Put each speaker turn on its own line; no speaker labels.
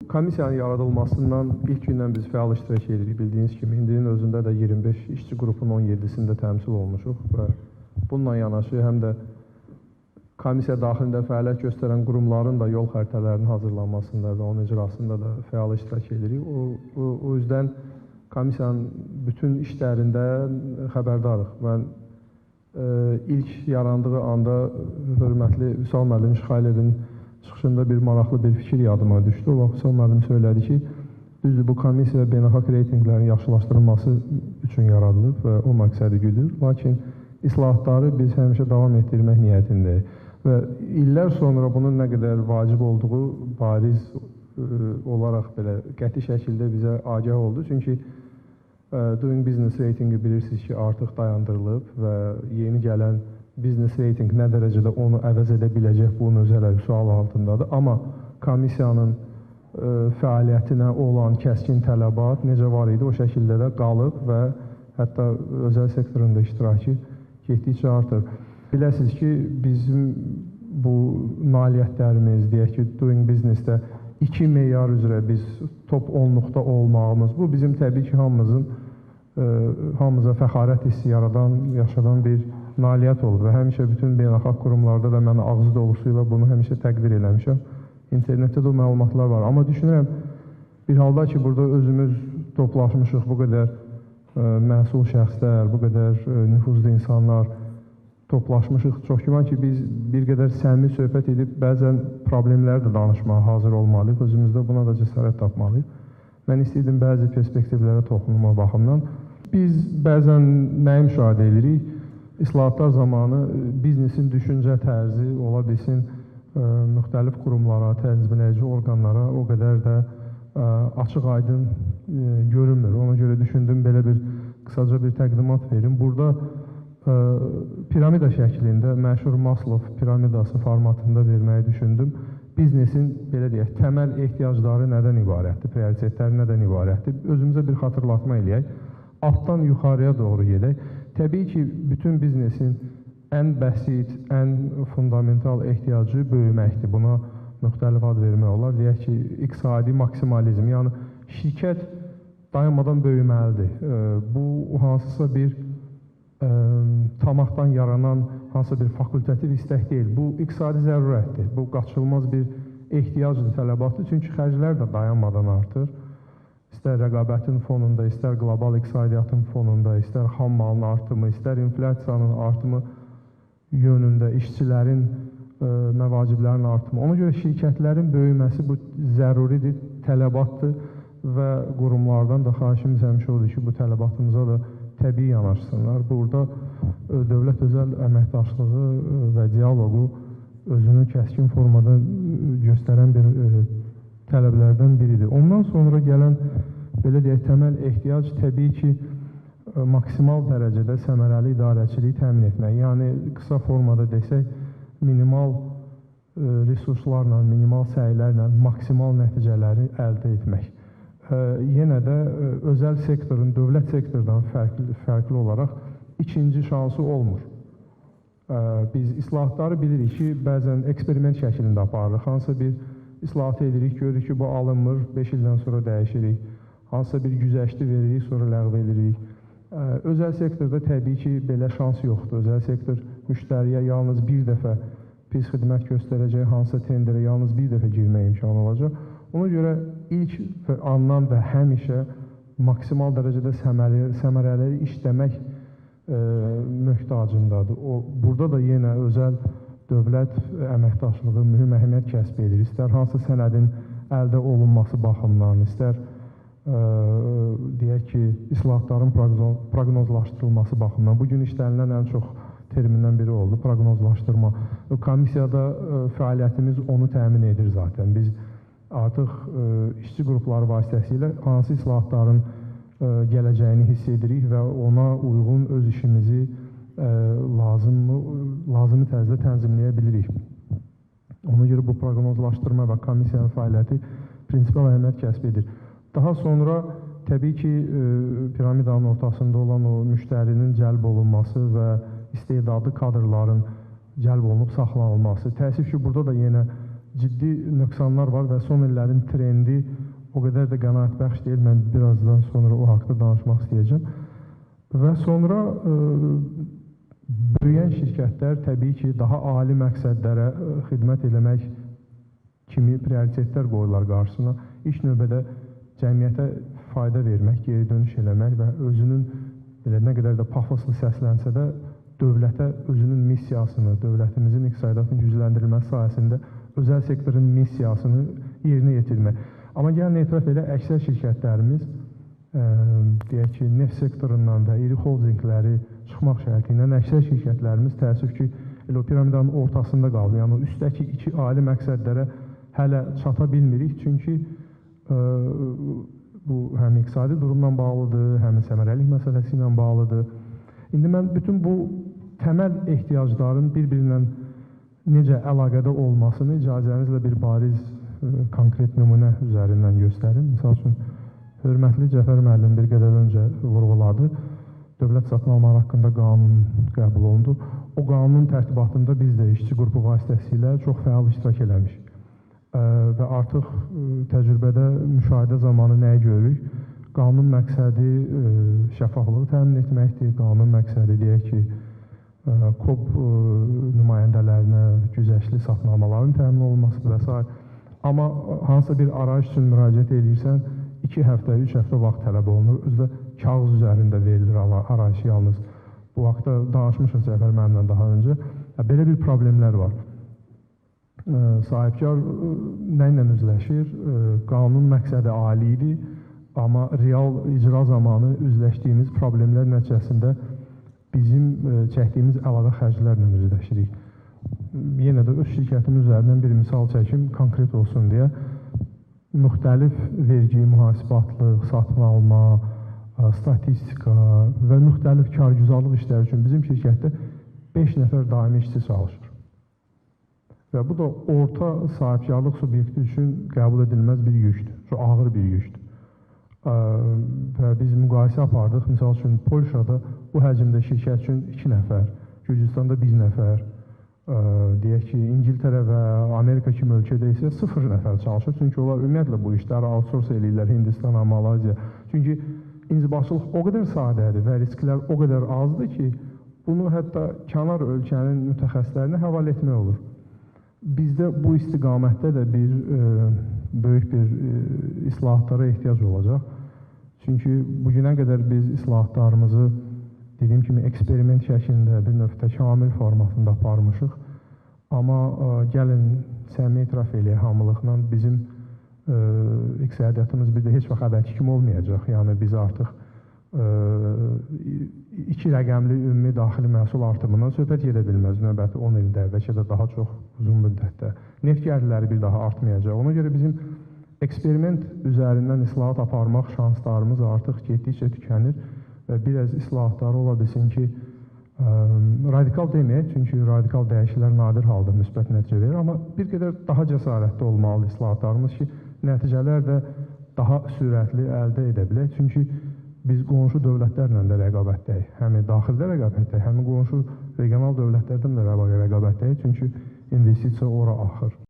Komissiyanın yaradılmasından ilk gündən biz fəal iştirak edirik. Bildiyiniz kimi, indinin özündə də 25 işçi qrupunun 17-sində təmsil olmuşuq və bununla yanaşı həm də komissiya daxilində fəaliyyət göstərən qurumların da yol xəritələrinin hazırlanmasında və onun icrasında da fəal iştirak edirik. O yüzden komissiyanın bütün işlərindən xəbərdarıq. Mən ilk yarandığı anda hörmətli Vüsal müəllim Şıxayılevin çıxışında bir maraqlı bir fikir yadıma düşdü. O vaxt Vüsal müəllim söylədi ki, düzdür, bu komissiya beynəlxalq reytinqlərin yaxşılaşdırılması üçün yaradılıb və o məqsədi güdür. Lakin islahatları biz həmişə davam etdirmək niyyətindəyik. Və illər sonra bunun nə qədər vacib olduğu bariz olaraq belə qəti şəkildə bizə agah oldu. Çünki Doing Business reytinqi bilirsiniz ki, artıq dayandırılıb və yeni gələn Business reyting nə dərəcədə onu əvəz edə biləcək, bunun özü hələ sual altındadır. Amma komissiyanın fəaliyyətinə olan kəskin tələbat necə var idi, o şəkildə də qalıb və hətta özəl sektorunda iştirakı getdikcə artır. Biləsiniz ki, bizim bu nailiyyətlərimiz, deyək ki, Doing Business-də 2 meyar üzrə biz top 10-luqda olmağımız, bu bizim təbii ki, hamımıza fəxarət hissi yaşadan bir nailiyyət olub və həmişə bütün beynəlxalq qurumlarda da mən ağzı dolusuyla bunu həmişə təqdir eləmişəm. İnternetdə də o məlumatlar var. Amma düşünürəm, bir halda ki, burada özümüz toplaşmışıq, bu qədər məsul şəxslər, bu qədər nüfuzlu insanlar toplaşmışıq. Çox güman ki, biz bir qədər səmimi söhbət edib, bəzən problemləri də danışmağa hazır olmalıyıq. Özümüzdə buna da cəsarət tapmalıyıq. Mən istəyirdim bəzi perspektivlərə toxunma baxımdan. Biz bəzən nəyi müşahidə edirik? İslahatlar zamanı biznesin düşüncə tərzi ola bilsin, müxtəlif qurumlara, tənzimləyici orqanlara o qədər də açıq aydın görünmür. Ona görə düşündüm, belə bir qısaca bir təqdimat verim. Burada piramida şəklində, məşhur Maslow piramidası formatında verməyi düşündüm. Biznesin, belə deyək, təməl ehtiyacları nədən ibarətdir, prioritetləri nədən ibarətdir? Özümüzə bir xatırlatma eləyək. Altdan yuxarıya doğru gedək. Təbii ki, bütün biznesin ən bəsit, ən fundamental ehtiyacı böyüməkdir. Buna müxtəlif ad vermək olar. Deyək ki, iqtisadi maksimalizm, yəni şirkət dayanmadan böyüməlidir. Bu hansısa bir tamahdan yaranan hansısa bir fakultativ istək deyil. Bu iqtisadi zərurətdir. Bu qaçılmaz bir ehtiyacdır, tələbatdır. Çünki xərclər də dayanmadan artır. İstər rəqabətin fonunda, istər qlobal iqtisadiyyatın fonunda, istər xam malın artımı, istər inflyasiyanın artımı yönündə işçilərin məvaciblərinin artımı. Ona görə şirkətlərin böyüməsi bu zəruridir, tələbatdır və qurumlardan da xahişimiz həmişə odur ki, bu tələbatımıza da təbii yanaşsınlar. Burada dövlət özəl əməkdaşlığı və dialoqu özünü kəskin formada göstərən bir tələblərdən biridir. Ondan sonra gələn, belə deyək, təməl ehtiyac təbii ki, maksimal dərəcədə səmərəli idarəçiliyi təmin etmək. Yəni, qısa formada desək, minimal resurslarla, minimal səylərlə maksimal nəticələri əldə etmək. Yenə də özəl sektorun, dövlət sektordan fərqli olaraq ikinci şansı olmur. Biz islahatları bilirik ki, bəzən eksperiment şəklində aparırıq. Hansısa bir islahatı edirik, görürük ki, bu alınmır, 5 ildən sonra dəyişirik. Hansısa bir güzəşti veririk, sonra ləğv edirik. Özəl sektorda təbii ki, belə şans yoxdur. Özəl sektor müştəriyə yalnız bir dəfə pis xidmət göstərəcək, hansısa tenderə yalnız bir dəfə girmək imkanı olacaq. Ona görə ilk andan və həmişə maksimal dərəcədə səmərələri işləmək möhtacındadır. Burada da yenə özəl dövlət əməkdaşlığı mühüm əhəmiyyət kəsb edir. İstər hansı sənədin əldə olunması baxımdan, istər deyək ki, islahatların proqnozlaşdırılması baxımdan. Bugün işlənilən ən çox termindən biri oldu, proqnozlaşdırma. Komissiyada fəaliyyətimiz onu təmin edir zaten. Biz artıq işçi qrupları vasitəsilə hansı islahatların gələcəyini hiss edirik və ona uyğun öz işimizi lazımi tərzdə tənzimləyə bilirik. Ona görə bu proqnozlaşdırma və komissiyanın fəaliyyəti prinsipal əhəmiyyət kəsb edir. Daha sonra təbii ki, piramidanın ortasında olan o müştərinin cəlb olunması və istedadlı kadrların cəlb olunub saxlanılması. Təəssüf ki, burada da yenə ciddi nöqsanlar var və son illərin trendi o qədər də qənaətbəxş deyil. Mən birazdan sonra o haqda danışmaq istəyəcəm. Və sonra böyüyən şirkətlər təbii ki, daha ali məqsədlərə xidmət eləmək kimi prioritetlər qoyurlar qarşısına. İlk növbədə cəmiyyətə fayda vermək, geri dönüş eləmək və özünün nə qədər də pafoslu səslənsə də dövlətə özünün missiyasını, dövlətimizin iqtisadiyyatının gücləndirilməsi sayəsində özəl sektorun missiyasını yerinə yetirmək. Amma gəlin etiraf elə, əksər şirkətlərimiz deyək ki, neft sektorundan və iri holdingləri çıxmaq şərti ilə əksər şirkətlərimiz təəssüf ki, elə o piramidanın ortasında qaldı. Yəni, üstdəki iki ali məqsədlərə hələ çata bilmirik. Çünki bu həm iqtisadi durumla bağlıdır, həm səmərəlik məsələsi ilə bağlıdır. İndi mən bütün bu təməl ehtiyacların bir-birindən necə əlaqədə olmasını icazənizlə bir bariz konkret nümunə üzərindən göstərim. Misal üçün, hörmətli Cəfər müəllim bir qədər öncə vurğuladı. Dövlət satın almaları haqqında qanun qəbul olundu. O qanunun tərtibatında biz də işçi qrupu vasitəsilə çox fəal iştirak eləmişik. Və artıq təcrübədə müşahidə zamanı nəyi görürük? Qanunun məqsədi şəffaflığı təmin etməkdir. Qanunun məqsədi deyək ki, KOB nümayəndələrinə güzəştli satın almaların təmin olunmasıdır və s. Amma hansısa bir arayış üçün müraciət edirsən, 2 həftə, 3 həftə vaxt tələb olunur. Özdə kağız üzərində verilir arayış yalnız. Bu vaxtda danışmışıq Cəfər müəllimlə daha öncə. Belə bir problemlər var. Sahibkar nə ilə üzləşir? Qanun məqsədi ali idi, amma real icra zamanı üzləşdiyimiz problemlər nəticəsində bizim çəkdiyimiz əlavə xərclərlə üzləşirik. Yenə də öz şirkətim üzərindən bir misal çəkim, konkret olsun deyə. Müxtəlif vergi, mühasibatlıq, satın alma, statistika və müxtəlif kargüzarlıq işləri üçün bizim şirkətdə 5 nəfər daimi işçi çalışır. Və bu da orta sahibkarlıq subyekti üçün qəbul edilməz bir yükdür, çox ağır bir yükdür. Və biz müqayisə apardıq, misal üçün Polşada bu həcmdə şirkət üçün 2 nəfər, Gürcüstanda 1 nəfər, deyək ki, İngiltərə və Amerika kimi ölkədə isə 0 nəfər çalışır. Çünki onlar ümumiyyətlə bu işləri outsource eləyirlər Hindistana, Malayziya. Çünki inzibaçılıq o qədər sadədir və risklər o qədər azdır ki, bunu hətta kənar ölkənin mütəxəssislərinə həvalə etmək olur. Bizdə bu istiqamətdə də böyük bir islahatlara ehtiyac olacaq. Çünki bugünə qədər biz islahatlarımızı dediyim kimi eksperiment şəklində bir növ təkamül formatında aparmışıq. Amma gəlin səmimi etiraf eləyək hamılıqla bizim iqtisadiyyatımız bir də heç vaxt əvvəlki kimi olmayacaq. Yəni biz artıq 2 rəqəmli ümumi daxili məhsul artımından söhbət gedə bilməz növbəti 10 ildə, bəlkə də daha çox uzun müddətdə. Neft gəlirləri bir daha artmayacaq. Ona görə bizim eksperiment üzərindən islahat aparmaq şanslarımız artıq getdikcə tükənir və biraz islahatları ola bilsin ki, radikal deməyək, çünki radikal dəyişikliklər nadir halda müsbət nəticə verir, amma bir qədər daha cəsarətli olmalı islahatlarımız ki, nəticələr də daha sürətli əldə edə bilək. Çünki biz qonşu dövlətlərlə də rəqabətdəyik. Həm daxildə rəqabətdəyik, həm qonşu regional dövlətlərdən də rəqabətdəyik. Çünki investisiya ora axır.